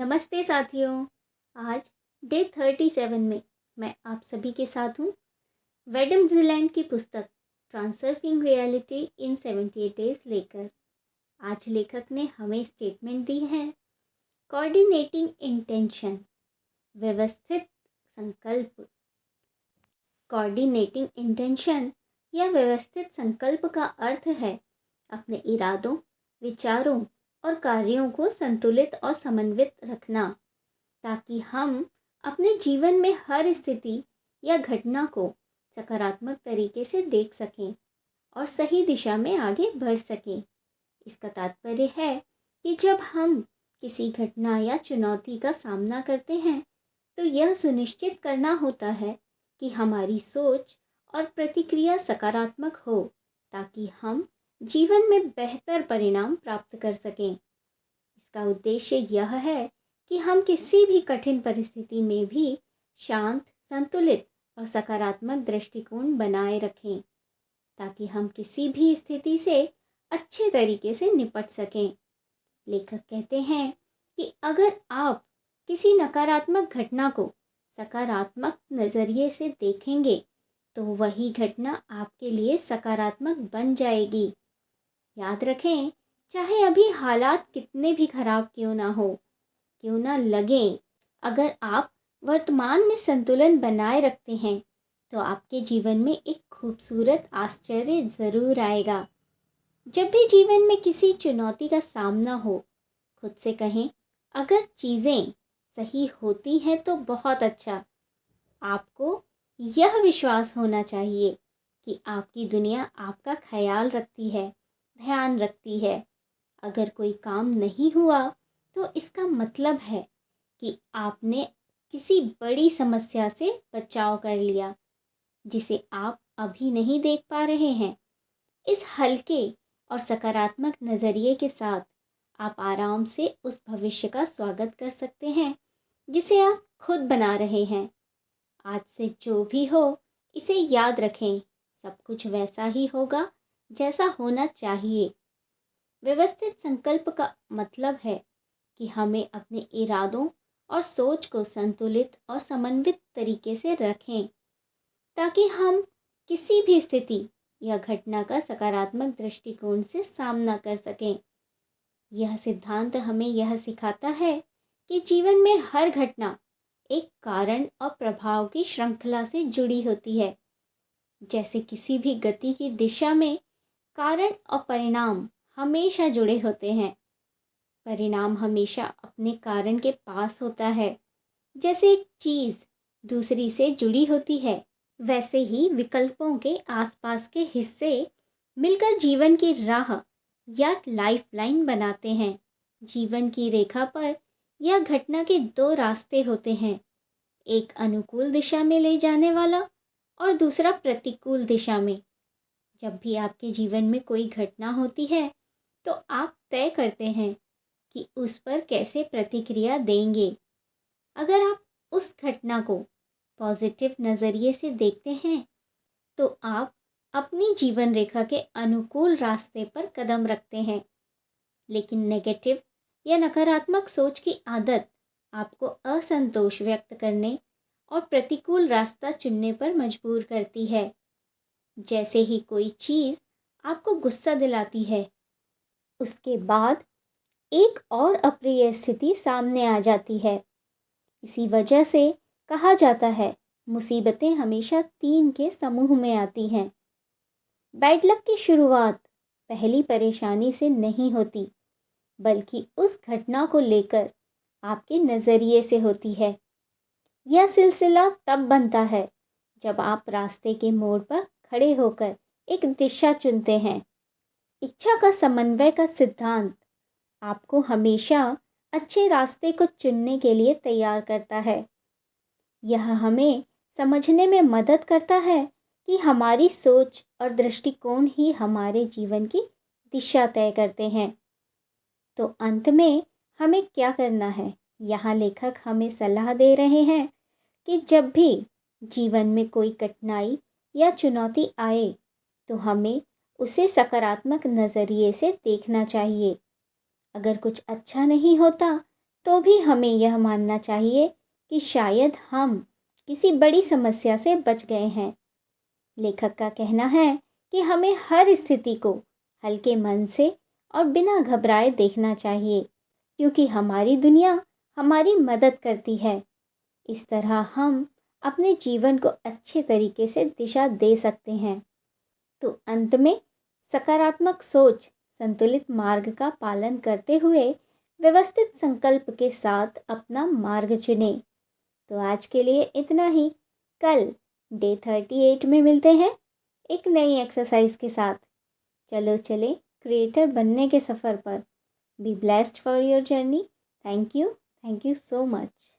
नमस्ते साथियों। आज डे 37 में मैं आप सभी के साथ हूँ। वेडम ज़ीलैंड की पुस्तक ट्रांसर्फिंग रियलिटी इन 78 डेज लेकर। आज लेखक ने हमें स्टेटमेंट दी है, कोऑर्डिनेटिंग इंटेंशन, व्यवस्थित संकल्प। कोऑर्डिनेटिंग इंटेंशन या व्यवस्थित संकल्प का अर्थ है अपने इरादों, विचारों और कार्यों को संतुलित और समन्वित रखना, ताकि हम अपने जीवन में हर स्थिति या घटना को सकारात्मक तरीके से देख सकें और सही दिशा में आगे बढ़ सकें। इसका तात्पर्य है कि जब हम किसी घटना या चुनौती का सामना करते हैं तो यह सुनिश्चित करना होता है कि हमारी सोच और प्रतिक्रिया सकारात्मक हो, ताकि हम जीवन में बेहतर परिणाम प्राप्त कर सकें। इसका उद्देश्य यह है कि हम किसी भी कठिन परिस्थिति में भी शांत, संतुलित और सकारात्मक दृष्टिकोण बनाए रखें, ताकि हम किसी भी स्थिति से अच्छे तरीके से निपट सकें। लेखक कहते हैं कि अगर आप किसी नकारात्मक घटना को सकारात्मक नज़रिए से देखेंगे तो वही घटना आपके लिए सकारात्मक बन जाएगी। याद रखें, चाहे अभी हालात कितने भी खराब क्यों ना लगें, अगर आप वर्तमान में संतुलन बनाए रखते हैं तो आपके जीवन में एक खूबसूरत आश्चर्य ज़रूर आएगा। जब भी जीवन में किसी चुनौती का सामना हो, खुद से कहें, अगर चीज़ें सही होती हैं तो बहुत अच्छा। आपको यह विश्वास होना चाहिए कि आपकी दुनिया आपका ख्याल रखती है, ध्यान रखती है। अगर कोई काम नहीं हुआ तो इसका मतलब है कि आपने किसी बड़ी समस्या से बचाव कर लिया, जिसे आप अभी नहीं देख पा रहे हैं। इस हल्के और सकारात्मक नज़रिए के साथ आप आराम से उस भविष्य का स्वागत कर सकते हैं जिसे आप खुद बना रहे हैं। आज से जो भी हो, इसे याद रखें, सब कुछ वैसा ही होगा जैसा होना चाहिए। व्यवस्थित संकल्प का मतलब है कि हमें अपने इरादों और सोच को संतुलित और समन्वित तरीके से रखें, ताकि हम किसी भी स्थिति या घटना का सकारात्मक दृष्टिकोण से सामना कर सकें। यह सिद्धांत हमें यह सिखाता है कि जीवन में हर घटना एक कारण और प्रभाव की श्रृंखला से जुड़ी होती है। जैसे किसी भी गति की दिशा में कारण और परिणाम हमेशा जुड़े होते हैं। परिणाम हमेशा अपने कारण के पास होता है। जैसे एक चीज़ दूसरी से जुड़ी होती है, वैसे ही विकल्पों के आसपास के हिस्से मिलकर जीवन की राह या लाइफलाइन बनाते हैं। जीवन की रेखा पर यह घटना के दो रास्ते होते हैं, एक अनुकूल दिशा में ले जाने वाला और दूसरा प्रतिकूल दिशा में। जब भी आपके जीवन में कोई घटना होती है तो आप तय करते हैं कि उस पर कैसे प्रतिक्रिया देंगे। अगर आप उस घटना को पॉजिटिव नज़रिए से देखते हैं तो आप अपनी जीवन रेखा के अनुकूल रास्ते पर कदम रखते हैं। लेकिन नेगेटिव या नकारात्मक सोच की आदत आपको असंतोष व्यक्त करने और प्रतिकूल रास्ता चुनने पर मजबूर करती है। जैसे ही कोई चीज़ आपको गुस्सा दिलाती है, उसके बाद एक और अप्रिय स्थिति सामने आ जाती है। इसी वजह से कहा जाता है, मुसीबतें हमेशा 3 के समूह में आती हैं। बैड लक की शुरुआत पहली परेशानी से नहीं होती, बल्कि उस घटना को लेकर आपके नज़रिए से होती है। यह सिलसिला तब बनता है जब आप रास्ते के मोड़ पर खड़े होकर एक दिशा चुनते हैं। इच्छा का समन्वय का सिद्धांत आपको हमेशा अच्छे रास्ते को चुनने के लिए तैयार करता है। यह हमें समझने में मदद करता है कि हमारी सोच और दृष्टिकोण ही हमारे जीवन की दिशा तय करते हैं। तो अंत में हमें क्या करना है? यहाँ लेखक हमें सलाह दे रहे हैं कि जब भी जीवन में कोई कठिनाई या चुनौती आए तो हमें उसे सकारात्मक नज़रिए से देखना चाहिए। अगर कुछ अच्छा नहीं होता तो भी हमें यह मानना चाहिए कि शायद हम किसी बड़ी समस्या से बच गए हैं। लेखक का कहना है कि हमें हर स्थिति को हल्के मन से और बिना घबराए देखना चाहिए, क्योंकि हमारी दुनिया हमारी मदद करती है। इस तरह हम अपने जीवन को अच्छे तरीके से दिशा दे सकते हैं। तो अंत में सकारात्मक सोच, संतुलित मार्ग का पालन करते हुए व्यवस्थित संकल्प के साथ अपना मार्ग चुने। तो आज के लिए इतना ही। कल डे 38 में मिलते हैं एक नई एक्सरसाइज के साथ। चलो चले क्रिएटर बनने के सफ़र पर। Be blessed for your journey. Thank you so much.